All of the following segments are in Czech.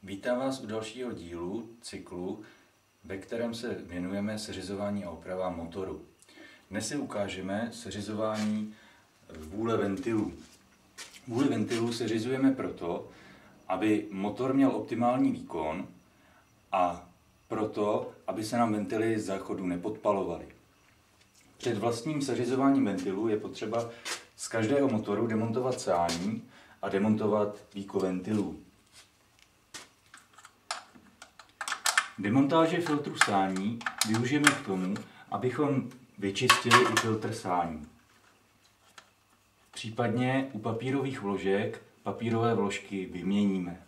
Vítám vás u dalšího dílu cyklu, ve kterém se věnujeme seřizování a opravám motoru. Dnes si ukážeme seřizování vůle ventilů. Vůli ventilů seřizujeme proto, aby motor měl optimální výkon a proto, aby se nám ventily z záchodu nepodpalovaly. Před vlastním seřizováním ventilů je potřeba z každého motoru demontovat sání a demontovat víko ventilů. Demontáže filtru sání využijeme k tomu, abychom vyčistili i filtr sání. Případně u papírových vložek papírové vložky vyměníme.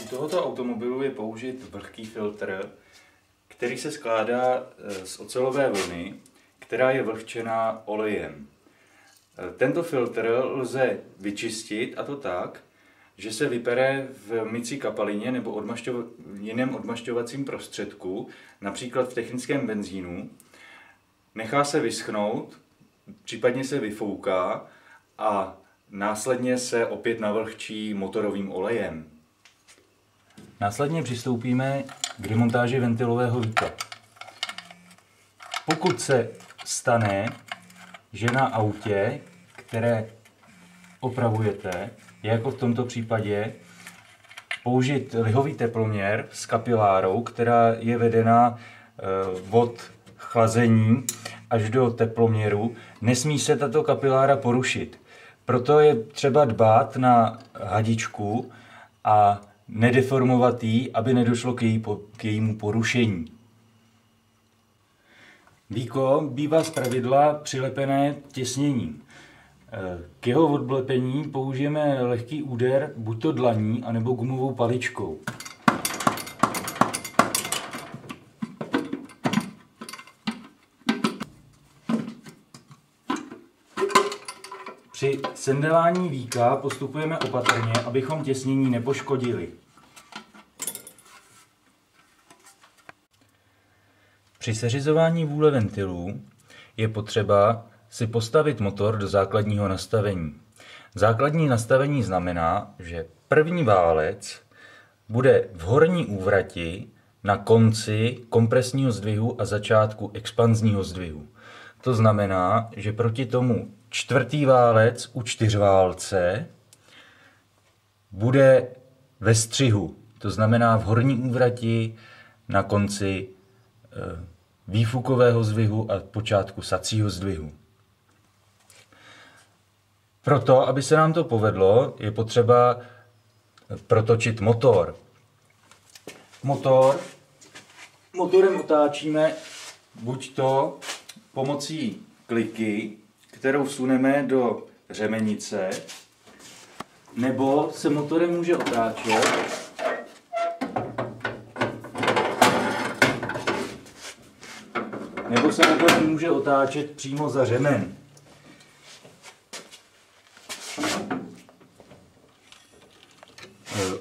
U tohoto automobilu je použit vlhký filtr, který se skládá z ocelové vlny, která je vlhčená olejem. Tento filtr lze vyčistit, a to tak, že se vypere v mycí kapalině nebo jiném odmašťovacím prostředku, například v technickém benzínu, nechá se vyschnout, případně se vyfouká a následně se opět navlhčí motorovým olejem. Následně přistoupíme k demontáži ventilového víka. Pokud se stane, že na autě, které opravujete, je jako v tomto případě použit lihový teploměr s kapilárou, která je vedena od chlazení až do teploměru, nesmí se tato kapilára porušit. Proto je třeba dbát na hadičku a nedeformovat ji, aby nedošlo k jejímu porušení. Víko bývá zpravidla přilepené těsněním. K jeho odlepení použijeme lehký úder buď to dlaní, anebo gumovou paličkou. Při sendování víka postupujeme opatrně, abychom těsnění nepoškodili. Při seřizování vůle ventilů je potřeba si postavit motor do základního nastavení. Základní nastavení znamená, že první válec bude v horní úvrati na konci kompresního zdvihu a začátku expanzního zdvihu. To znamená, že proti tomu čtvrtý válec u čtyřválce bude ve střihu. To znamená v horní úvrati na konci výfukového zdvihu a počátku sacího zdvihu. Proto, aby se nám to povedlo, je potřeba protočit motor. Motorem otáčíme buď to pomocí kliky, kterou vsuneme do řemenice, nebo se motorem může otáčet přímo za řemen.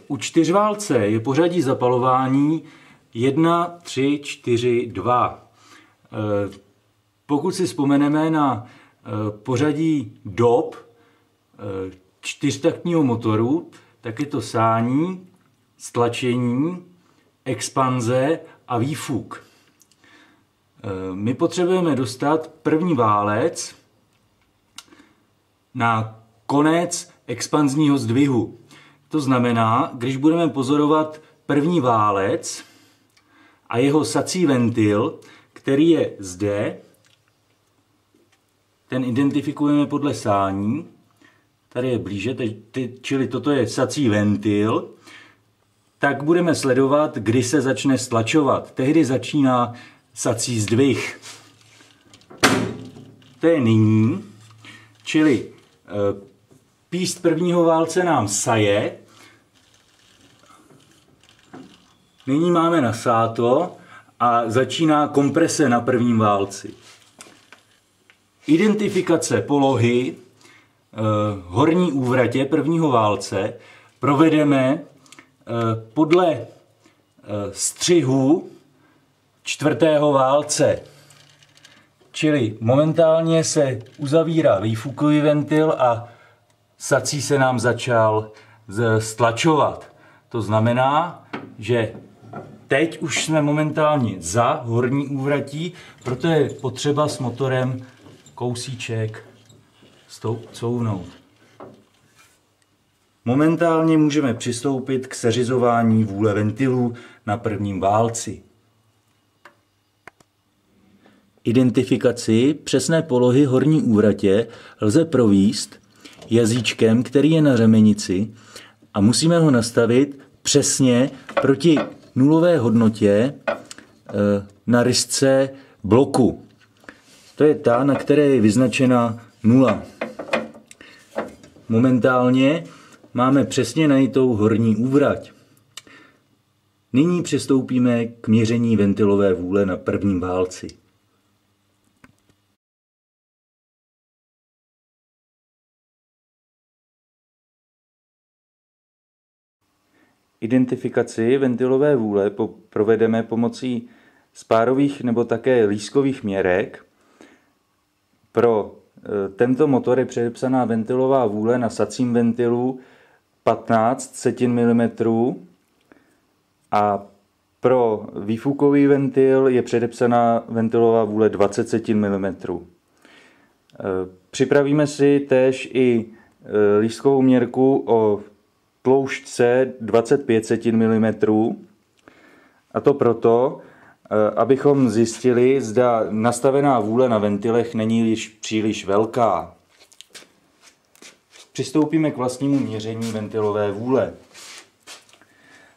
U čtyřválce je pořadí zapalování 1, 3, 4, 2. Pokud si vzpomeneme na pořadí dob čtyřtaktního motoru, tak je to sání, stlačení, expanze a výfuk. My potřebujeme dostat první válec na konec expanzního zdvihu. To znamená, když budeme pozorovat první válec a jeho sací ventil, který je zde, ten identifikujeme podle sání, tady je blíže, čili toto je sací ventil, tak budeme sledovat, kdy se začne stlačovat. Tehdy začíná sací zdvih. To je nyní, čili píst prvního válce nám saje. Nyní máme nasáto a začíná komprese na prvním válci. Identifikace polohy horní úvratě prvního válce provedeme podle střihu čtvrtého válce. Čili momentálně se uzavírá výfukový ventil a sací se nám začal stlačovat. To znamená, že teď už jsme momentálně za horní úvratí, proto je potřeba s motorem kousíček couvnout. Momentálně můžeme přistoupit k seřizování vůle ventilů na prvním válci. Identifikaci přesné polohy horní úvratě lze provést jazyčkem, který je na řemenici, a musíme ho nastavit přesně proti nulové hodnotě na rysce bloku. To je ta, na které je vyznačena 0. Momentálně máme přesně najitou horní úvrať. Nyní přistoupíme k měření ventilové vůle na prvním válci. Identifikaci ventilové vůle provedeme pomocí spárových nebo také lískových měrek. Pro tento motor je předepsaná ventilová vůle na sacím ventilu 15 setin mm a pro výfukový ventil je předepsaná ventilová vůle 20 setin mm. Připravíme si též i lískovou měrku o tloušťce 25 setin mm, a to proto, abychom zjistili, zda nastavená vůle na ventilech není již příliš velká. Přistoupíme k vlastnímu měření ventilové vůle.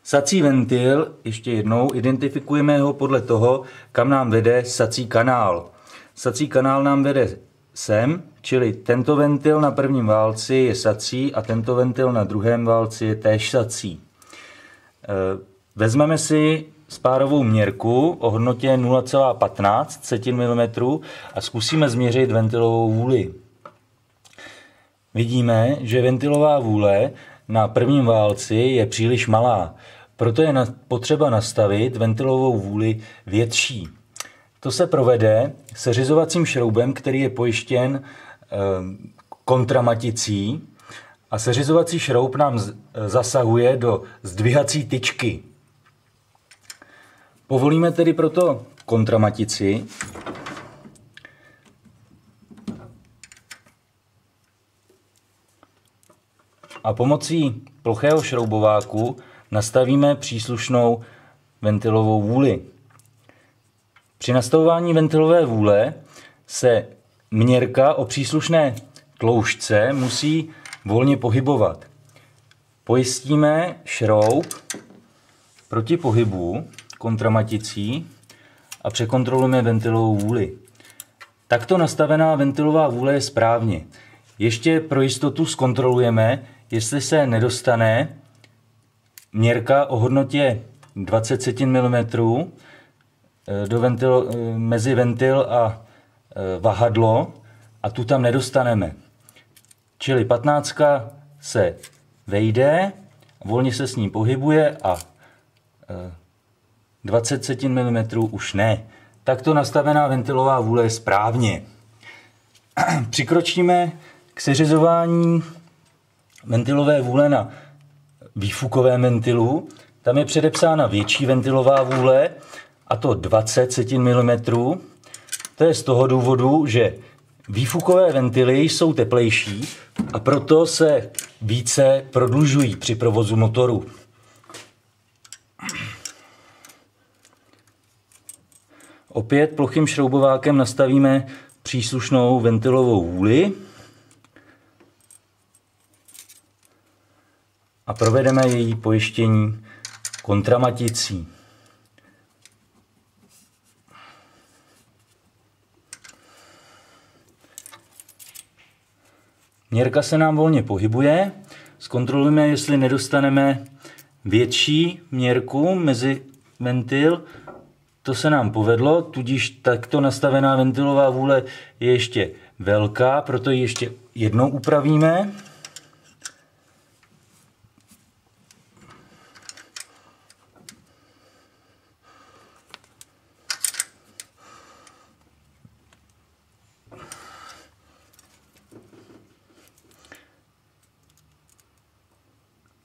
Sací ventil, ještě jednou, identifikujeme ho podle toho, kam nám vede sací kanál. Sací kanál nám vede sem, čili tento ventil na prvním válci je sací a tento ventil na druhém válci je též sací. Vezmeme si spárovou měrku o hodnotě 0,15 setin mm a zkusíme změřit ventilovou vůli. Vidíme, že ventilová vůle na prvním válci je příliš malá, proto je potřeba nastavit ventilovou vůli větší. To se provede seřizovacím šroubem, který je pojištěn kontramaticí, a seřizovací šroub nám zasahuje do zdvihací tyčky. Povolíme tedy proto kontramatici a pomocí plochého šroubováku nastavíme příslušnou ventilovou vůli. Při nastavování ventilové vůle se měrka o příslušné tloušťce musí volně pohybovat. Pojistíme šroub proti pohybu kontramaticí a překontrolujeme ventilovou vůli. Takto nastavená ventilová vůle je správně. Ještě pro jistotu zkontrolujeme, jestli se nedostane měrka o hodnotě 20 setin mm mezi ventil a vahadlo a tu tam nedostaneme. Čili 15 se vejde, volně se s ní pohybuje a 20 setin mm už ne. Takto nastavená ventilová vůle je správně. Přikročíme k seřizování ventilové vůle na výfukovém ventilu. Tam je předepsána větší ventilová vůle, a to 20 setin mm. To je z toho důvodu, že výfukové ventily jsou teplejší a proto se více prodlužují při provozu motoru. Opět plochým šroubovákem nastavíme příslušnou ventilovou vůli a provedeme její pojištění kontramaticí. Měrka se nám volně pohybuje. Zkontrolujeme, jestli nedostaneme větší měrku mezi ventil. To se nám povedlo, tudíž takto nastavená ventilová vůle je ještě velká, proto ji ještě jednou upravíme.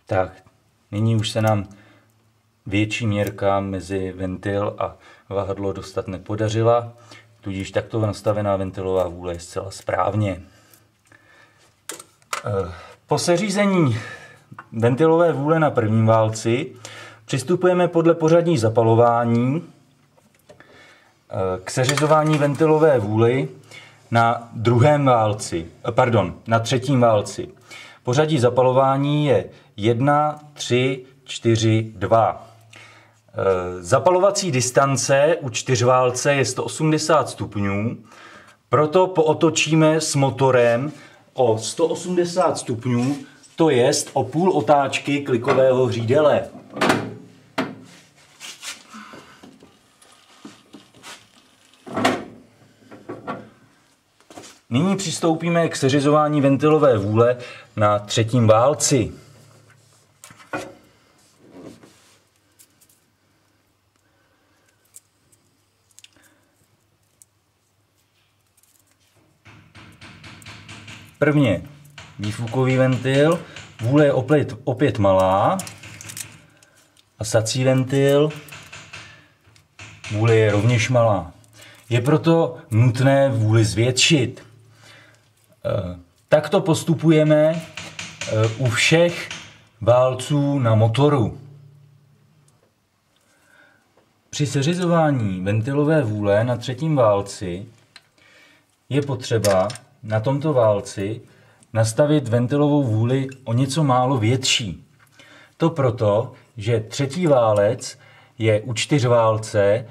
Tak, Nyní už se nám větší měrka mezi ventil a vahadlo dostat nepodařila, tudíž takto nastavená ventilová vůle je zcela správně. Po seřízení ventilové vůle na prvním válci přistupujeme podle pořadí zapalování k seřizování ventilové vůly na na třetím válci. Pořadí zapalování je 1, 3, 4, 2. Zapalovací distance u čtyřválce je 180 stupňů, proto pootočíme s motorem o 180 stupňů, to jest o půl otáčky klikového hřídele. Nyní přistoupíme k seřizování ventilové vůle na třetím válci. Prvně výfukový ventil, vůle je opět malá a sací ventil, vůle je rovněž malá. Je proto nutné vůli zvětšit. Takto postupujeme u všech válců na motoru. Při seřizování ventilové vůle na třetím válci je potřeba na tomto válci nastavit ventilovou vůli o něco málo větší. To proto, že třetí válec je u čtyřválce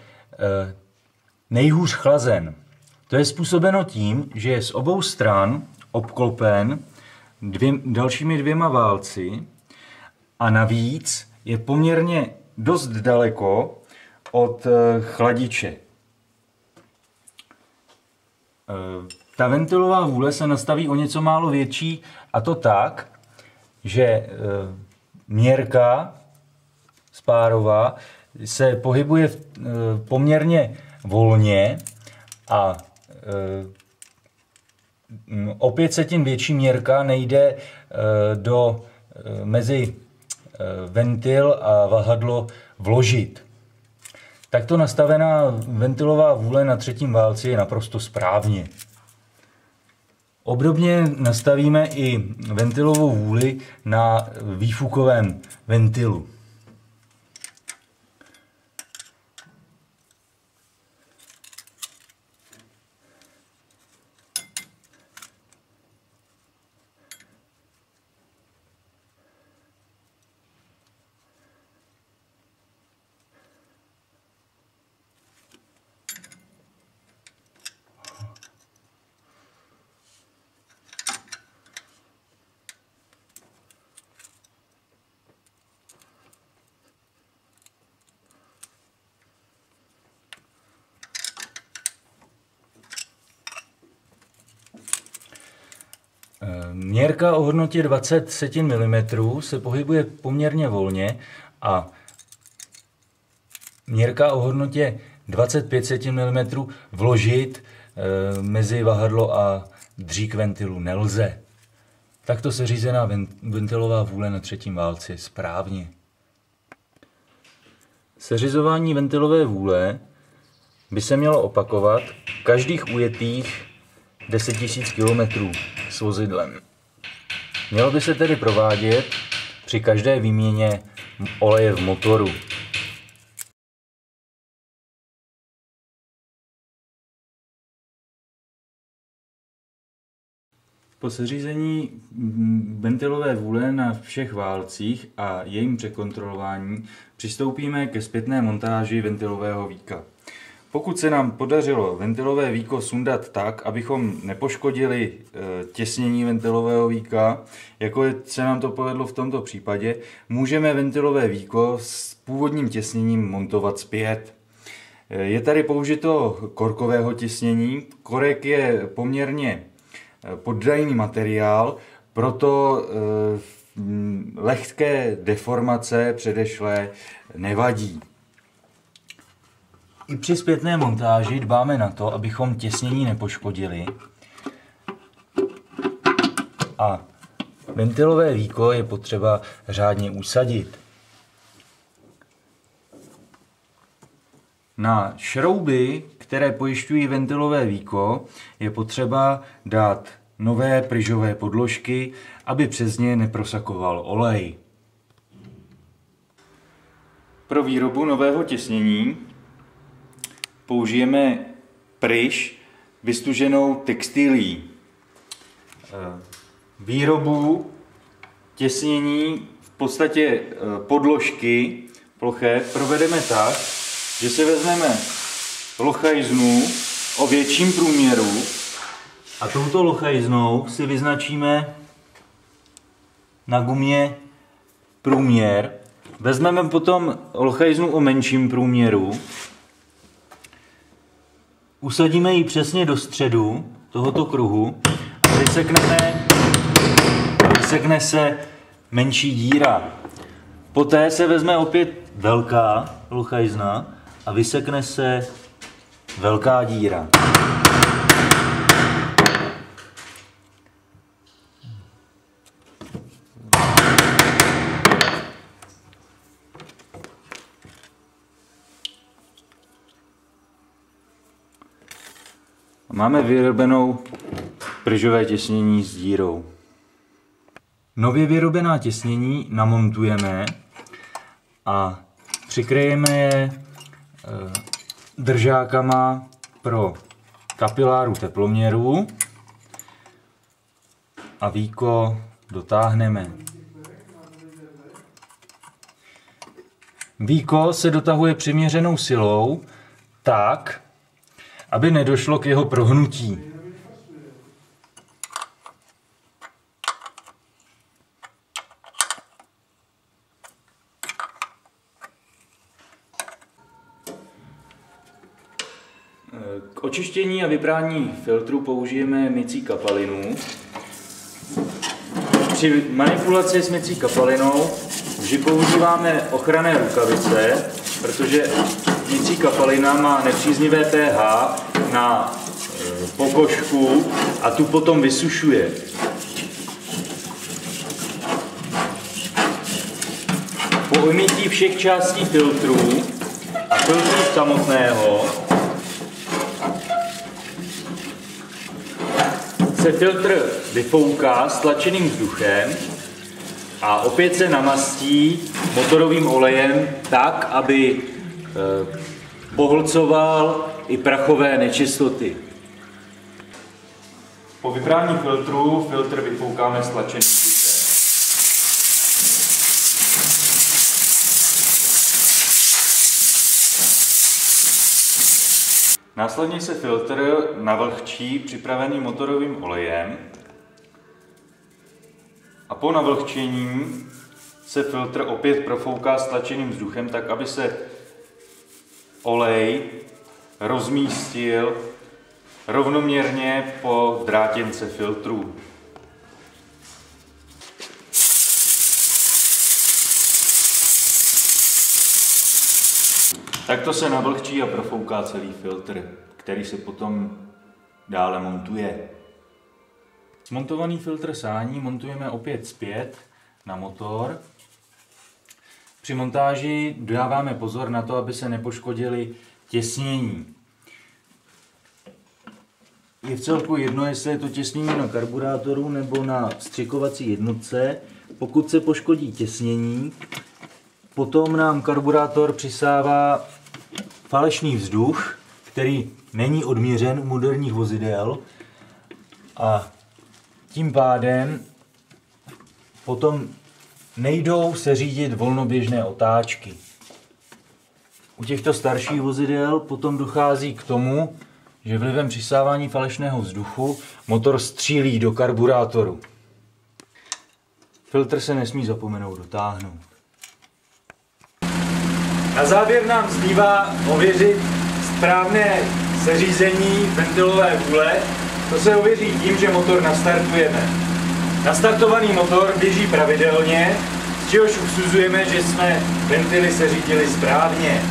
nejhůř chlazen. To je způsobeno tím, že je z obou stran obklopen dalšími dvěma válci a navíc je poměrně dost daleko od chladiče. Ta ventilová vůle se nastaví o něco málo větší, a to tak, že měrka spárová se pohybuje poměrně volně a opět se tím větší měrka nejde mezi ventil a vahadlo vložit. Takto nastavená ventilová vůle na třetím válci je naprosto správně. Obdobně nastavíme i ventilovou vůli na výfukovém ventilu. Měrka o hodnotě 20 setin mm se pohybuje poměrně volně a měrka o hodnotě 25 setin mm vložit mezi vahadlo a dřík ventilu nelze. Takto seřízená ventilová vůle na třetím válci je správně. Seřizování ventilové vůle by se mělo opakovat každých ujetých 10 000 km s vozidlem. Mělo by se tedy provádět při každé výměně oleje v motoru. Po seřízení ventilové vůle na všech válcích a jejím překontrolování přistoupíme ke zpětné montáži ventilového víka. Pokud se nám podařilo ventilové víko sundat tak, abychom nepoškodili těsnění ventilového víka, jako se nám to povedlo v tomto případě, můžeme ventilové víko s původním těsněním montovat zpět. Je tady použito korkového těsnění. Korek je poměrně poddajný materiál, proto lehké deformace předešlé nevadí. I při zpětné montáži dbáme na to, abychom těsnění nepoškodili. A ventilové víko je potřeba řádně usadit. Na šrouby, které pojišťují ventilové víko, je potřeba dát nové pryžové podložky, aby přes ně neprosakoval olej. Pro výrobu nového těsnění použijeme pryž vystuženou textilií. Výrobu těsnění, v podstatě podložky ploché, provedeme tak, že si vezmeme lochajznu o větším průměru a touto lochajznou si vyznačíme na gumě průměr. Vezmeme potom lochajznu o menším průměru, usadíme ji přesně do středu tohoto kruhu a vysekne se menší díra. Poté se vezme opět velká lochajzna a vysekne se velká díra. Máme vyrobenou pryžové těsnění s dírou. Nově vyrobená těsnění namontujeme a přikryjeme je držákama pro kapiláru teploměru a víko dotáhneme. Víko se dotahuje přiměřenou silou tak, aby nedošlo k jeho prohnutí. K očištění a vyprání filtru použijeme mycí kapalinu. Při manipulaci s mycí kapalinou vždy používáme ochranné rukavice, protože mycí kapalina má nepříznivé pH na pokožku a tu potom vysušuje. Po umytí všech částí filtru a filtru samotného se filtr vyfouká stlačeným vzduchem a opět se namastí motorovým olejem tak, aby pohlcoval i prachové nečistoty. Po vyprání filtru filtr vyfoukáme stlačeným vzduchem. Následně se filtr navlhčí připraveným motorovým olejem a po navlhčení se filtr opět profouká stlačeným vzduchem tak, aby se olej rozmístil rovnoměrně po drátěnce filtru. Takto se navlhčí a profouká celý filtr, který se potom dále montuje. Smontovaný filtr sání montujeme opět zpět na motor. Při montáži dáváme pozor na to, aby se nepoškodily těsnění. Je vcelku jedno, jestli je to těsnění na karburátoru nebo na vstřikovací jednotce. Pokud se poškodí těsnění, potom nám karburátor přisává falešný vzduch, který není odměřen u moderních vozidel a tím pádem potom nejdou se řídit volnoběžné otáčky. U těchto starších vozidel potom dochází k tomu, že vlivem přisávání falešného vzduchu motor střílí do karburátoru. Filtr se nesmí zapomenout dotáhnout. Na závěr nám zbývá ověřit správné seřízení ventilové vůle. To se ověří tím, že motor nastartujeme. Nastartovaný motor běží pravidelně, z čehož usuzujeme, že jsme ventily seřídili správně.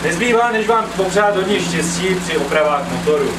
Nezbývá, než vám popřát hodně štěstí při opravách motoru.